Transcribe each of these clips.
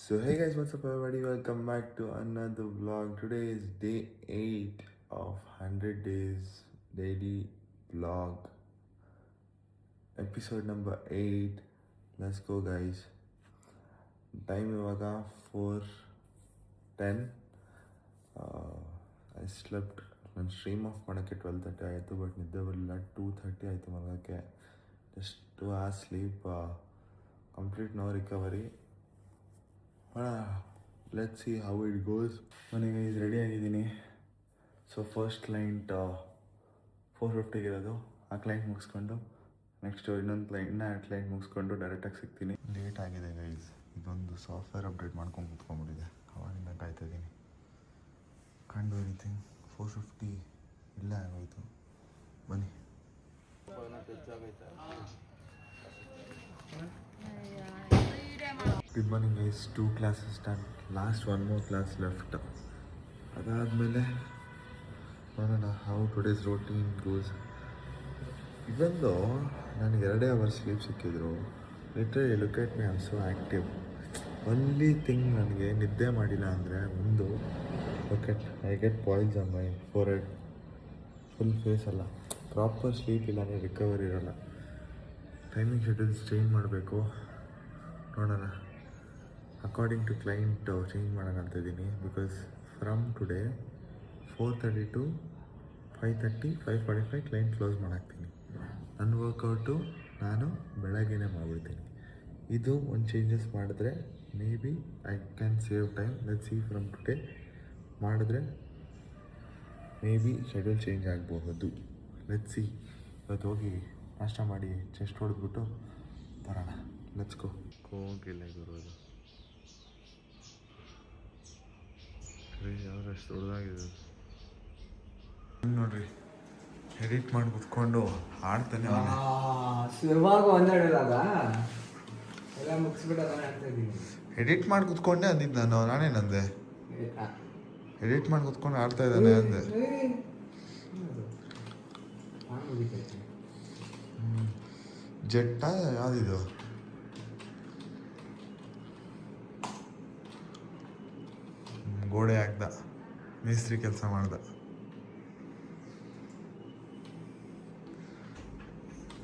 So hey guys, what's up everybody? Welcome back to another vlog. Today is day 8 of 100 days daily vlog. Episode number 8. Let's go guys. Time ಇವಾಗ 4:10. I slept. ನನ್ನ stream off ಮಾಡೋಕ್ಕೆ 12:30 ಆಯಿತು, but ನಿದ್ದೆ ಬರಲಿಲ್ಲ. 2:30 ಆಯಿತು ಮಲಗೋಕ್ಕೆ. Just 2 hours sleep. Complete no recovery. Let's see how it goes. ನನಗೆ ಇದು ರೆಡಿ ಆಗಿದ್ದೀನಿ. ಸೊ ಫಸ್ಟ್ ಕ್ಲೈಂಟ್ 4:50 ಇರೋದು. ಆ ಕ್ಲೈಂಟ್ ಮುಗಿಸ್ಕೊಂಡು ನೆಕ್ಸ್ಟ್ ಇನ್ನೊಂದು ಕ್ಲೈಂಟ್ ಮುಗಿಸ್ಕೊಂಡು ಡೈರೆಕ್ಟಾಗಿ ಸಿಗ್ತೀನಿ. ಲೇಟ್ ಆಗಿದೆ ಗೈಸ್. ಇದೊಂದು ಸಾಫ್ಟ್ವೇರ್ ಅಪ್ಡೇಟ್ ಮಾಡ್ಕೊಂಡು ಕೂತ್ಕೊಂಡ್ಬಿಟ್ಟಿದೆ. ಅವಾಗಿಂದ ಕಾಯ್ತಾಯಿದ್ದೀನಿ. Can't do anything. 4:50 ಇಲ್ಲೇ ಆಗೋಯ್ತು. ಬನ್ನಿ. Good morning guys. 2 classes done. Last 1 more class left. ಅದಾದಮೇಲೆ ನೋಡೋಣ ಹೌ ಟುಡೇಸ್ ರೂಟೀನ್ ಗೋಸ್. ಇವೊಂದು ನನಗೆ 2 hours ಸ್ಲೀಪ್ ಸಿಕ್ಕಿದ್ರು. Literally look at me, I am so active. Only thing, ನನಗೆ ನಿದ್ದೆ ಮಾಡಿಲ್ಲ ಅಂದರೆ ಒಂದು I get boils on my forehead, full face ಅಲ್ಲ. ಪ್ರಾಪರ್ ಸ್ಲೀಪ್ ಇಲ್ಲ ಅಂದರೆ ರಿಕವರಿ ಇರೋಲ್ಲ. ಟೈಮಿಂಗ್ ಶೆಡ್ಯೂಲ್ಸ್ ಚೇಂಜ್ ಮಾಡಬೇಕು. ನೋಡೋಣ. ಅಕಾರ್ಡಿಂಗ್ ಟು ಕ್ಲೈಂಟ್ ಚೇಂಜ್ ಮಾಡೋಣ ಅಂತ ಇದ್ದೀನಿ. Because from today 4:30 to 5:30, 5:45 client close ಮಾಡಾಕ್ತೀನಿ. ನನ್ನ ವರ್ಕೌಟು ನಾನು ಬೆಳಗ್ಗೆನೇ ಮಾಡಿಬಿಡ್ತೀನಿ. ಇದು ಒಂದು ಚೇಂಜಸ್ ಮಾಡಿದ್ರೆ maybe I can save time. Let's see from today ಮಾಡಿದ್ರೆ ಮೇ ಬಿ ಶೆಡ್ಯೂಲ್ ಚೇಂಜ್ ಆಗಬಹುದು. Let's see. ಇವತ್ತು ಹೋಗಿ ನಾಷ್ಟ ಮಾಡಿ ಚೆಸ್ಟ್ ಹೊಡೆದ್ಬಿಟ್ಟು ಬರೋಣ. Let's go. ಹೋಗಿಲ್ಲ ಬರೋದು ಯಾವ್ದಷ್ಟು ದೊಡ್ಡದಾಗಿದೆ ನೋಡ್ರಿ. ಎಡಿಟ್ ಮಾಡಿ ಕುತ್ಕೊಂಡು ಆಡ್ತಾನೆ. ಶುರುವಾಗ ಒಂದೆರಡಾಗ ಎಲ್ಲ ಮುಗಿಸ್ಬಿಟ್ಟು ಅದನ್ನ ಆಡ್ತಾ ಇದ್ದೀನಿ. ಎಡಿಟ್ ಮಾಡಿ ಕುತ್ಕೊಂಡೆ ಅಂದಿದ್ದು ನಾನೇನಂದೆ? ಎಡಿಟ್ ಮಾಡಿ ಕುತ್ಕೊಂಡು ಆಡ್ತಾ ಇದ್ದಾನೆ ಅಂದೆ. ಜೆಟ್ಟ ಯಾವುದಿದು? ಗೋಡೆ ಹಾಕ್ದ, ಮೇಸ್ತ್ರಿ ಕೆಲಸ ಮಾಡ್ದ.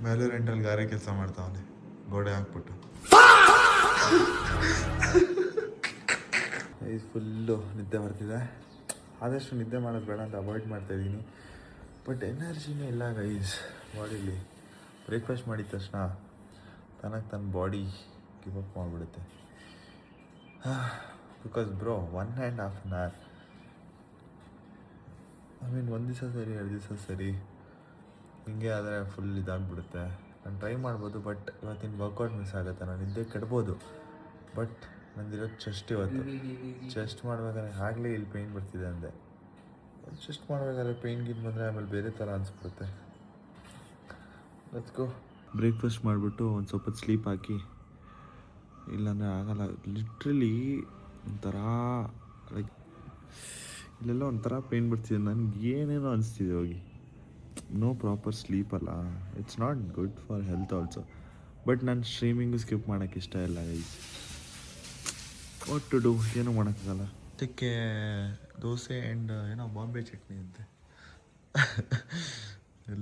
ಮೇಲೆ ರೆಂಟಲ್ಲಿ ಗಾರೆ ಕೆಲಸ ಮಾಡ್ತಾವನೆ ಗೋಡೆ ಹಾಕ್ಬಿಟ್ಟು. ಇದು ಫುಲ್ಲು ನಿದ್ದೆ ಬರ್ತಿದೆ. ಆದಷ್ಟು ನಿದ್ದೆ ಮಾಡೋದು ಬೇಡ ಅಂತ ಅವಾಯ್ಡ್ ಮಾಡ್ತಾಯಿದ್ದೀನಿ. ಬಟ್ ಎನರ್ಜಿನೇ ಇಲ್ಲ ಗೈಸ್ ಬಾಡಿಲಿ. ಬ್ರೇಕ್ಫಾಸ್ಟ್ ಮಾಡಿದ ತಕ್ಷಣ ತನ್ನ ಬಾಡಿ ಗಿವ್ ಅಪ್ ಮಾಡಿಬಿಡುತ್ತೆ. Because bro 1.5 hour, I mean ಒಂದು ದಿವಸ ಸರಿ 2 ದಿವಸ ಸರಿ ಹಿಂಗೆ ಆದರೆ ಫುಲ್ ಇದಾಗ್ಬಿಡುತ್ತೆ. ನಾನು ಟ್ರೈ ಮಾಡ್ಬೋದು, ಬಟ್ ಇವತ್ತಿನ ವರ್ಕೌಟ್ ಮಿಸ್ ಆಗುತ್ತೆ. ನಾನು ನಿದ್ದೆ ಕೆಡ್ಬೋದು, ಬಟ್ ನಂದಿರೋದು ಚೆಸ್ಟ್. ಇವತ್ತು ಚೆಸ್ಟ್ ಮಾಡ್ಬೇಕಾದ್ರೆ ಆಗಲೇ ಇಲ್ಲಿ ಪೇಯ್ನ್ ಬರ್ತಿದೆ ಅಂದೆ. ಚೆಸ್ಟ್ ಮಾಡ್ಬೇಕಾದ್ರೆ ಪೇಯ್ನ್ ಗಿನ್ ಬಂದರೆ ಆಮೇಲೆ ಬೇರೆ ಥರ ಅನಿಸ್ಬಿಡುತ್ತೆ. Let's go. ಬ್ರೇಕ್ಫಾಸ್ಟ್ ಮಾಡಿಬಿಟ್ಟು ಒಂದು ಸ್ವಲ್ಪ ಸ್ಲೀಪ್ ಹಾಕಿ, ಇಲ್ಲಾಂದರೆ ಆಗಲ್ಲ. ಲಿಟ್ರಲಿ ಒಂಥರ ಲೈಕ್ ಇಲ್ಲೆಲ್ಲ ಒಂಥರ ಪೇಯ್ನ್ ಬರ್ತಿದೆ. ನನಗೆ ಏನೇನೋ ಅನಿಸ್ತಿದೆ ಹೋಗಿ. ನೋ ಪ್ರಾಪರ್ ಸ್ಲೀಪ್ ಅಲ್ಲ. It's not good for health also. But ನಾನು ಸ್ಟ್ರೀಮಿಂಗು ಸ್ಕಿಪ್ ಮಾಡೋಕ್ಕೆ ಇಷ್ಟ ಇಲ್ಲ ಗೈಸ್. ವಾಟ್ ಟು ಡೂ, ಏನೂ ಮಾಡೋಕ್ಕಾಗಲ್ಲ. ಅದಕ್ಕೆ ದೋಸೆ ಆ್ಯಂಡ್ ಏನೋ ಬಾಂಬೆ ಚಟ್ನಿ ಅಂತೆ.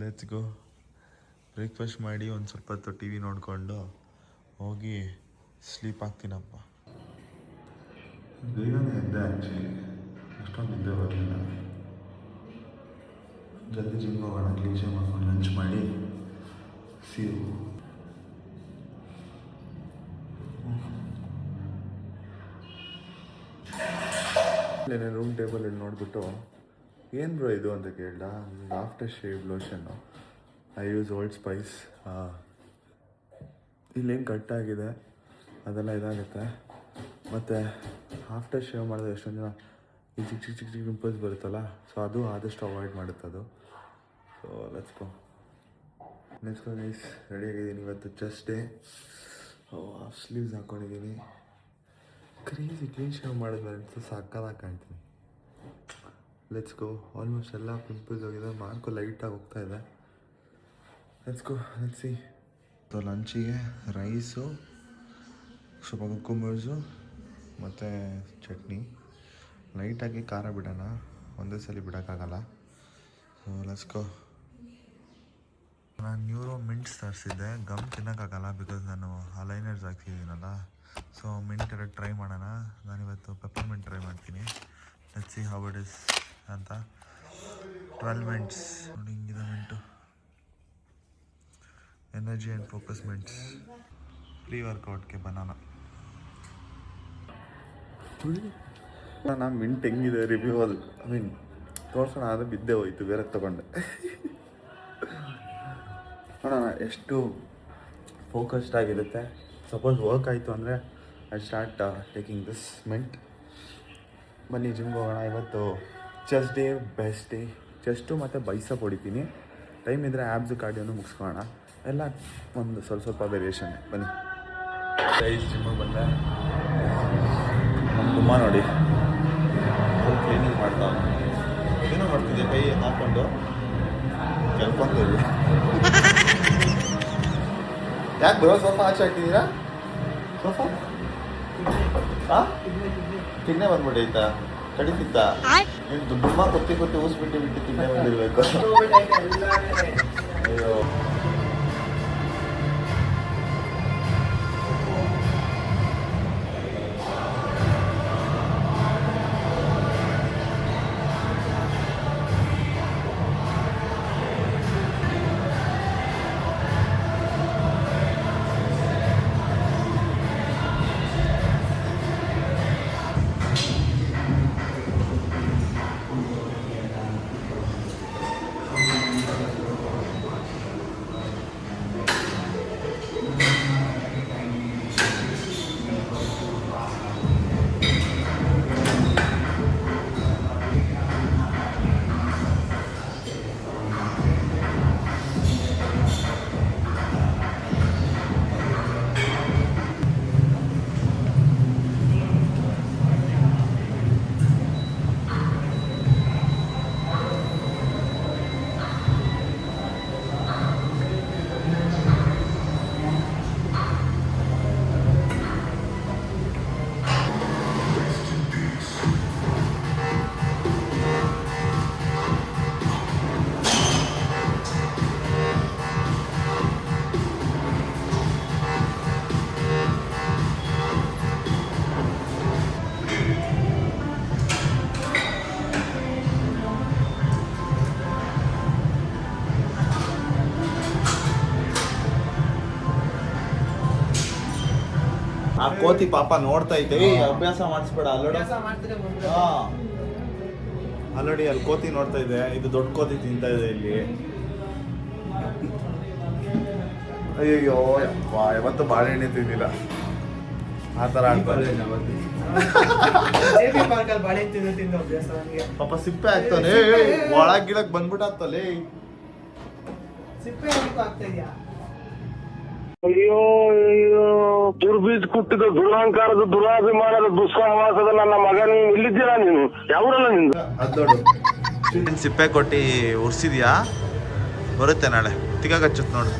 Let's go. ಬ್ರೇಕ್ಫಾಸ್ಟ್ ಮಾಡಿ ಒಂದು ಸ್ವಲ್ಪ ಹೊತ್ತು ಟಿ ವಿ ನೋಡಿಕೊಂಡು ಹೋಗಿ ಸ್ಲೀಪ್ ಆಗ್ತೀನಪ್ಪ. ಬೇಗನೆ ಎದ್ದೆ ಆ್ಯಕ್ಚುಲಿ. ಅಷ್ಟೊಂದು ನಿದ್ದೆ ಬರಲಿಲ್ಲ. ಜಲ್ದಿ ಜಿಮ್ಗೆ ಹೋಗೋಣ. ಕ್ಲೀಚೆ ಮಾಡ್ಕೊಂಡು ಲಂಚ್ ಮಾಡಿ ಸೀರು. ಏನೇ ರೂಮ್ ಟೇಬಲಲ್ಲಿ ನೋಡಿಬಿಟ್ಟು ಏನು ಬ್ರೋ ಇದು ಅಂತ ಕೇಳ್ದ. ಆಫ್ಟರ್ ಶೇವ್ ಲೋಷನ್ನು. I use Old Spice. ಇಲ್ಲೇನು ಕಟ್ಟಾಗಿದೆ ಅದೆಲ್ಲ ಇದಾಗುತ್ತೆ. ಮತ್ತು ಆಫ್ಟರ್ ಶೇವ್ ಮಾಡಿದ್ರೆ ಎಷ್ಟೊಂದು ಜನ ಈ ಚಿಕ್ಕ ಚಿಕ್ಕ ಚಿಕ್ಕ ಚಿಕ್ಕ ಪಿಂಪಲ್ಸ್ ಬರುತ್ತಲ್ಲ, ಸೊ ಅದು ಆದಷ್ಟು ಅವಾಯ್ಡ್ ಮಾಡುತ್ತೆ ಅದು. So let's go guys. ರೆಡಿಯಾಗಿದ್ದೀನಿ. ಇವತ್ತು ಚೆಸ್ಟ್ ಡೇ. ಹಾಫ್ ಸ್ಲೀವ್ಸ್ ಹಾಕ್ಕೊಂಡಿದ್ದೀನಿ. ಕ್ರೇಜಿ ಕ್ಲೀನ್ ಶೇವ್ ಮಾಡಿದ್ಮೇಲೆ ಸಾಕಾಗಿ ಕಾಣ್ತೀನಿ. Let's go. ಆಲ್ಮೋಸ್ಟ್ ಎಲ್ಲ ಪಿಂಪಲ್ಸ್ ಹೋಗಿದೆ. ಮಾರ್ಕು ಲೈಟಾಗಿ ಹೋಗ್ತಾ ಇದೆ. Let's go. Let's see. So ಲಂಚಿಗೆ ರೈಸು, ಸ್ವಲ್ಪ ಕುಕ್ಕುಂಬರ್ಸು, ಮತ್ತು ಚಟ್ನಿ ಲೈಟಾಗಿ ಖಾರ ಬಿಡೋಣ, ಒಂದೇ ಸಲ ಬಿಡೋಕ್ಕಾಗಲ್ಲ. ಸೊ ಲಸ್ಕೋ. ನಾನು ನ್ಯೂರೋ ಮಿಂಟ್ಸ್ ತರಿಸಿದ್ದೆ. ಗಮ್ ತಿನ್ನೋಕ್ಕಾಗಲ್ಲ ಬಿಕಾಸ್ ನಾನು ಅಲೈನರ್ಸ್ ಹಾಕ್ತಿದ್ದೀನಲ್ಲ. ಸೊ ಮಿಂಟ್ ಎರಡು ಟ್ರೈ ಮಾಡೋಣ. ನಾನಿವತ್ತು ಪೆಪ್ಪರ್ಮೆಂಟ್ ಟ್ರೈ ಮಾಡ್ತೀನಿ. Let's see how it is ಅಂತ. 12 ಮಿಂಟ್ಸ್ ನೋಡಿ, ಹಿಂಗಿದೆ mint. Energy and focus mints. Pre ವರ್ಕೌಟ್ಗೆ ಬನಾನ. ನಾನು ಮಿಂಟ್ ಹೆಂಗಿದೆ ರಿವ್ಯೂ ಅದು ತೋರ್ಸೋಣ ಆದರೆ ಬಿದ್ದೆ ಹೋಯ್ತು, ಬೇರೆ ತೊಗೊಂಡೆ. ನೋಡೋಣ ಎಷ್ಟು ಫೋಕಸ್ಡ್ ಆಗಿರುತ್ತೆ. ಸಪೋಸ್ ವರ್ಕ್ ಆಯಿತು ಅಂದರೆ I start taking this mint. ಬನ್ನಿ ಜಿಮ್ಗೆ ಹೋಗೋಣ. ಇವತ್ತು chest day, best day. Chest ಮತ್ತು ಬೈಸಪ್ ಹೊಡಿತೀನಿ. ಟೈಮ್ ಇದ್ದರೆ ಆ್ಯಬ್ಸು ಕಾರ್ಡಿಯೋನು ಮುಗಿಸ್ಕೊಳ್ಳೋಣ. ಎಲ್ಲ ಒಂದು ಸ್ವಲ್ಪ ವೇರಿಯೇಷನ್. ಬನ್ನಿ ಗೈಸ್, ಜಿಮ್ಮಿಗೆ ಬಂದೆ. ನಮ್ಮ ಗುಮ್ಮ ನೋಡಿ ಕ್ಲೀನಿಂಗ್ ಮಾಡ್ತಾ, ಏನೋ ಮಾಡ್ತಿದ್ದೆ ಕೈ ಹಾಕ್ಕೊಂಡು ಕೆಲ್ಕೊಂತೀವಿ. ಯಾಕೆ ಬರೋ ಸೋಫಾ ಆಚೆ ಹಾಕಿದ್ದೀರಾ? ಸೋಫಾ ಹಾಂ ತಿನ್ನೆ ಬಂದ್ಬಿಟ್ಟೈತಾ? ಕಡಿತಿತ್ತ? ನೀನು ದುಡ್ಡು ಕೊತ್ತಿ ಊಸ್ಬಿಟ್ಟು ತಿನ್ನೆ ಬಂದಿರಬೇಕು. ಅಯ್ಯೋ, ಆ ಕೋತಿ ಪಾಪ ನೋಡ್ತಾ ಐತೆ. ಅಭ್ಯಾಸ ಮಾಡಿಸ್ಬೇಡ. ಆಲ್ರೆಡಿ ಅಲ್ಲಿ ಕೋತಿ ನೋಡ್ತಾ ಇದೆ. ಇದು ದೊಡ್ಡ ಕೋತಿ ತಿಂತಾ ಇದೆ ಇಲ್ಲಿ. ಅಯ್ಯೋ ಯಾವತ್ತು ಬಾಳೆಹಣ್ಣೆ ತಿಂದಿಲ್ಲ. ಆ ಥರ ಆಡ್ತಾರೆ ಪಾಪ. ಸಿಪ್ಪೆ ಆಗ್ತಾನೆ ಒಳಗ್ ಗಿಡಕ್ ಬಂದ್ಬಿಟ್ಟು ಆಗ್ತಲೇ. ಅಯ್ಯೋ ಅಯ್ಯೋ, ದುರ್ಬೀಜ್ ಕುಟ್ಟಿದ ದುರಾಂಕಾರದ ದುರಾಭಿಮಾನದ ದುಸ್ಸಹವಾಸದ ನನ್ನ ಮಗನ ಇಲ್ಲಿದ್ದೀರಾ ನೀನು? ಯಾವೂರಲ್ಲ ನಿಂದು? ಅದೋಡು ಸಿಪ್ಪೆ ಕೊಟ್ಟು ಉರ್ಸಿದ್ಯಾ? ಬರುತ್ತೆ ನಾಳೆ ತಿಗಾಗಚ್ಚುತ್ತೆ ನೋಡು.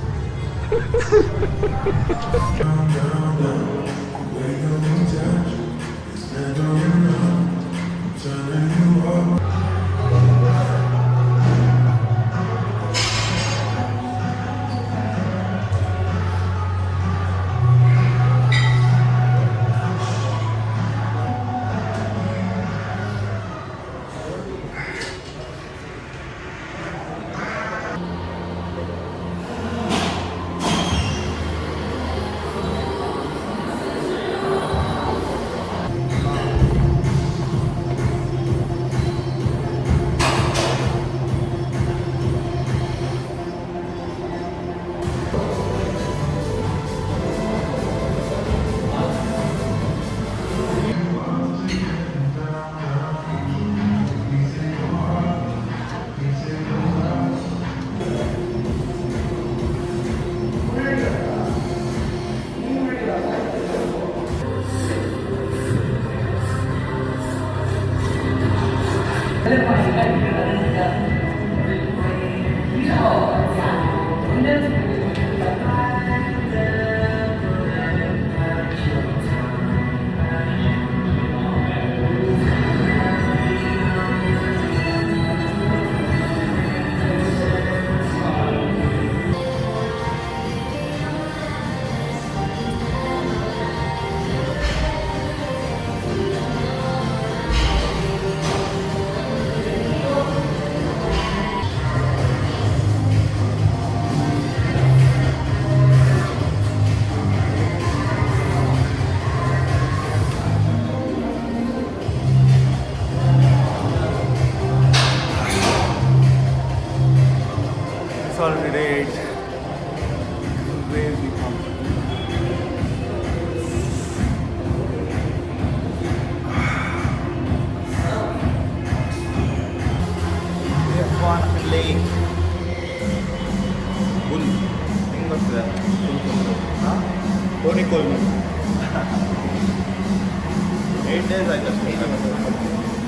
ಡೇಸ್ ಆಯಿತು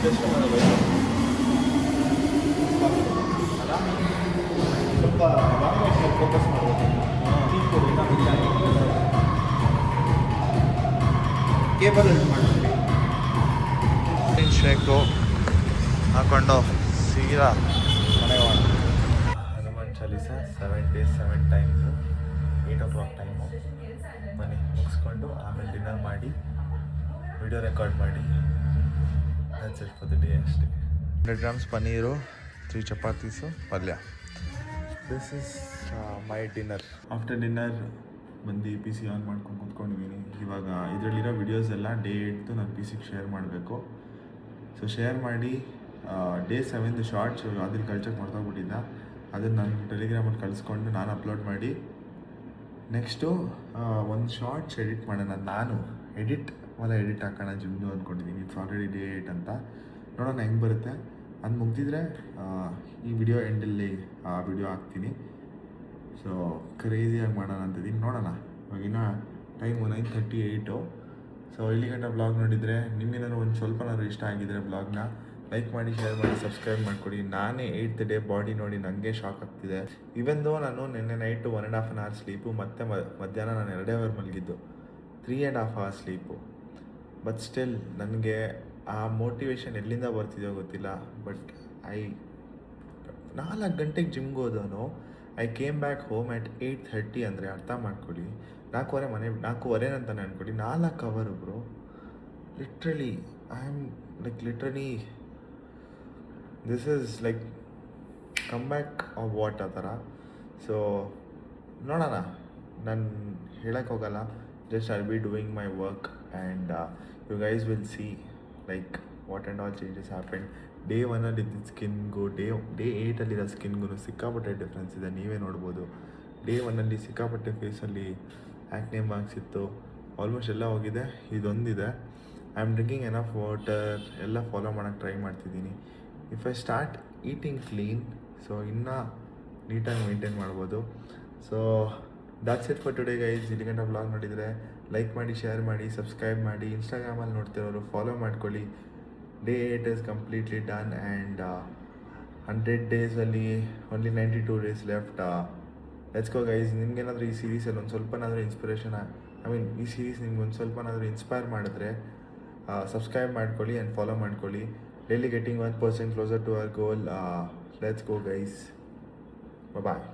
ಜಸ್ಟ್ ಸ್ವಲ್ಪ ಫೋಕಸ್ ಮಾಡ್ಬೋದು ಕೇಬಲ್ ಮಾಡ್ತೀವಿ ಶೇಕು ಹಾಕೊಂಡು ಸೀರಾ ಮನೆಗೆ ಹೋಗೋಣ. Hanuman Chalisa 7 days 7 times 8 o'clock time ಮನೆ ಮುಗಿಸ್ಕೊಂಡು ಆಮೇಲೆ ಡಿನ್ನರ್ ಮಾಡಿ ವಿಡಿಯೋ ರೆಕಾರ್ಡ್ ಮಾಡಿ that's it for the day ಅಷ್ಟೇ. 100 grams ಪನ್ನೀರು 3 ಚಪಾತೀಸು ಪಲ್ಯ. This is my dinner. After dinner ಬಂದು ಪಿ ಸಿ ಆನ್ ಮಾಡ್ಕೊಂಡು ಕೂತ್ಕೊಂಡಿದ್ದೀನಿ. ಇವಾಗ ಇದರಲ್ಲಿರೋ ವಿಡಿಯೋಸ್ ಎಲ್ಲ ಡೇ 8 ನಾನು ಪಿ ಸಿಗೆ ಶೇರ್ ಮಾಡಬೇಕು. ಸೊ ಶೇರ್ ಮಾಡಿ ಡೇ 7 ಶಾರ್ಟ್ಸ್ ಅದ್ರಲ್ಲಿ ಕಳ್ಚಕ್ಕೆ ಮಾಡ್ತೋಗ್ಬಿಟ್ಟಿದ್ದ, ಅದನ್ನು ನಾನು ಟೆಲಿಗ್ರಾಮಲ್ಲಿ ಕಳಿಸ್ಕೊಂಡು ನಾನು ಅಪ್ಲೋಡ್ ಮಾಡಿ ನೆಕ್ಸ್ಟು ಒಂದು ಶಾರ್ಟ್ಸ್ ಎಡಿಟ್ ಮಾಡೋಣ. ನಾನು ಎಡಿಟ್ ಹಾಕೋಣ ಜಿಮ್ದು ಅಂದ್ಕೊಂಡಿದ್ದೀನಿ. ಇಟ್ಸ್ ಆಲ್ರೆಡಿ ಡೇ 8 ಅಂತ. ನೋಡೋಣ ಹೆಂಗೆ ಬರುತ್ತೆ. ಅದು ಮುಗ್ದಿದ್ರೆ ಈ ವಿಡಿಯೋ ಎಂಡಲ್ಲಿ ಆ ವಿಡಿಯೋ ಹಾಕ್ತೀನಿ. ಸೊ ಕ್ರೇಜಿಯಾಗಿ ಮಾಡೋಣ ಅಂತಿದ್ದೀನಿ. ನೋಡೋಣ. ಇವಾಗಿನ ಟೈಮು 9:38. ಸೊ ಇಲ್ಲಿ ಗಂಟೆ ಬ್ಲಾಗ್ ನೋಡಿದರೆ ನಿಮ್ಮಿಂದ ಒಂದು ಸ್ವಲ್ಪನಾದ್ರು ಇಷ್ಟ ಆಗಿದ್ರೆ ಬ್ಲಾಗ್ನ ಲೈಕ್ ಮಾಡಿ, ಶೇರ್ ಮಾಡಿ, ಸಬ್ಸ್ಕ್ರೈಬ್ ಮಾಡಿಕೊಡಿ. ನಾನೇ 8th ಡೇ ಬಾಡಿ ನೋಡಿ ನನಗೆ ಶಾಕ್ ಆಗ್ತಿದೆ. ಇವೆಂದೋ ನಾನು ನಿನ್ನೆ ನೈಟು 1.5 hour ಸ್ಲೀಪು, ಮತ್ತು ಮಧ್ಯಾಹ್ನ ನಾನು 2 hour ಮಲಗಿದ್ದು, 3.5 hours ಸ್ಲೀಪು. ಬಟ್ ಸ್ಟಿಲ್ ನನಗೆ ಆ ಮೋಟಿವೇಶನ್ ಎಲ್ಲಿಂದ ಬರ್ತಿದೆಯೋ ಗೊತ್ತಿಲ್ಲ. ಬಟ್ 4 ಗಂಟೆಗೆ ಜಿಮ್ಗೆ ಹೋದವನು I came back home at 8:30 ಅಂದರೆ ಅರ್ಥ ಮಾಡ್ಕೊಳ್ಳಿ. 4:15 ಅಂತಾನೆ ಅಂದ್ಕೊಳ್ಳಿ. 4 hour bro. Literally I am literally this is come back of what ಆ ಥರ. ಸೊ ನೋಡೋಣ. ನಾನು ಹೇಳಕ್ಕೆ ಹೋಗಲ್ಲ. Just I be doing my work and you guys will see what and all changes happened. Day 1 ಇದ್ದಿದ್ದ ಸ್ಕಿನ್ಗೂ ಡೇ 8 ಸ್ಕಿನ್ಗೂ ಸಿಕ್ಕಾಪಟ್ಟೆ difference ಇದೆ. ನೀವೇ ನೋಡ್ಬೋದು. ಡೇ 1 ಸಿಕ್ಕಾಪಟ್ಟೆ ಫೇಸಲ್ಲಿ ಆ್ಯಕ್ನೆ ಮಾರ್ಕ್ಸ್ ಇತ್ತು. ಆಲ್ಮೋಸ್ಟ್ ಎಲ್ಲ ಹೋಗಿದೆ. ಇದೊಂದಿದೆ. I am drinking enough water. ಎಲ್ಲ ಫಾಲೋ ಮಾಡೋಕ್ಕೆ ಟ್ರೈ ಮಾಡ್ತಿದ್ದೀನಿ. If I start eating clean, so ಇನ್ನೂ ನೀಟಾಗಿ ಮೇಂಟೈನ್ ಮಾಡ್ಬೋದು. So that's it for today guys. ಇಲ್ಲಿ ಗಂಟೆ ಬ್ಲಾಗ್ ನೋಡಿದರೆ ಲೈಕ್ ಮಾಡಿ, ಶೇರ್ ಮಾಡಿ, ಸಬ್ಸ್ಕ್ರೈಬ್ ಮಾಡಿ. ಇನ್ಸ್ಟಾಗ್ರಾಮಲ್ಲಿ ನೋಡ್ತಿರೋರು ಫಾಲೋ ಮಾಡ್ಕೊಳ್ಳಿ. Day 8 is completely done and 100 ಡೇಸಲ್ಲಿ only 92 days left. Let's go guys. ನಿಮ್ಗೇನಾದರೂ ಈ ಸೀರೀಸಲ್ಲಿ ಒಂದು ಸ್ವಲ್ಪನಾದರೂ ಇನ್ಸ್ಪಿರೇಷನ್, ಈ ಸೀರೀಸ್ ನಿಮ್ಗೆ ಒಂದು ಸ್ವಲ್ಪನಾದರೂ ಇನ್ಸ್ಪೈರ್ ಮಾಡಿದ್ರೆ ಸಬ್ಸ್ಕ್ರೈಬ್ ಮಾಡ್ಕೊಳ್ಳಿ ಆ್ಯಂಡ್ ಫಾಲೋ ಮಾಡ್ಕೊಳ್ಳಿ. Daily getting 1% closer to our goal. Let's go guys. Bye.